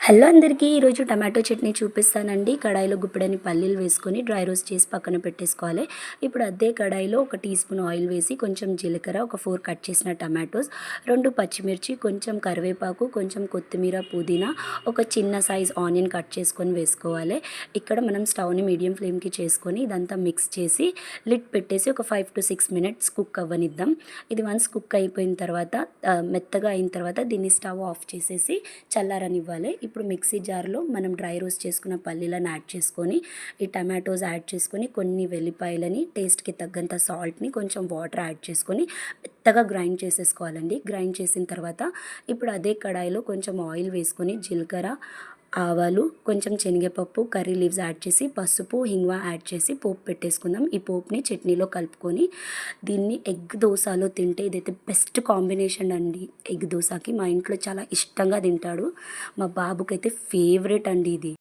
Hello అందరికీ ఈరోజు tomato chutney చూపిస్తానండి. కడాయిలో గుప్పెడన్ని పల్లీలు వేసుకొని డ్రై రోస్ట్ చేసి పక్కన పెట్టేసుకోవాలి. ఇప్పుడు అదే కడాయిలో ఒక టీ స్పూన్ ఆయిల్ వేసి కొంచెం జీలకర్ర, ఒక 4 కట్ చేసిన టమాటోస్, 2 పచ్చిమిర్చి, కొంచెం కరివేపాకు, కొంచెం కొత్తిమీర, పుదీనా, ఒక చిన్న సైజ్ ఆనియన్ కట్ చేసుకొని వేసుకోవాలి. ఇక్కడ మనం స్టవ్ని మీడియం ఫ్లేమ్కి చేసుకొని ఇదంతా మిక్స్ చేసి లిడ్ పెట్టేసి ఒక 5 to 6 minutes కుక్ అవ్వనిద్దాం. ఇది వన్స్ కుక్ అయిపోయిన తర్వాత మెత్తగా అయిన తర్వాత దీన్ని స్టవ్ ఆఫ్ చేసేసి చల్లారనివ్వాలి. ఇప్పుడు మిక్సీ జార్లో మనం డ్రై రోస్ట్ చేసుకున్న పల్లీలను యాడ్ చేసుకొని, ఈ టమాటోస్ యాడ్ చేసుకొని, కొన్ని వెల్లిపాయలని, టేస్ట్కి తగ్గంత సాల్ట్ని, కొంచెం వాటర్ యాడ్ చేసుకొని మెత్తగా గ్రైండ్ చేసేసుకోవాలండి. గ్రైండ్ చేసిన తర్వాత ఇప్పుడు అదే కడాయిలో కొంచెం ఆయిల్ వేసుకొని జీలకర్ర, ఆవాలు, కొంచెం శనగపప్పు, కర్రీ లీవ్స్ యాడ్ చేసి, పసుపు, హింగ్వా యాడ్ చేసి పోపు పెట్టేసుకుందాం. ఈ పోపుని చట్నీలో కలుపుకొని దీన్ని ఎగ్ దోశలో తింటే ఇదైతే బెస్ట్ కాంబినేషన్ అండి. ఎగ్ దోశకి మా ఇంట్లో చాలా ఇష్టంగా తింటాడు. మా బాబుకైతే ఫేవరెట్ అండి ఇది.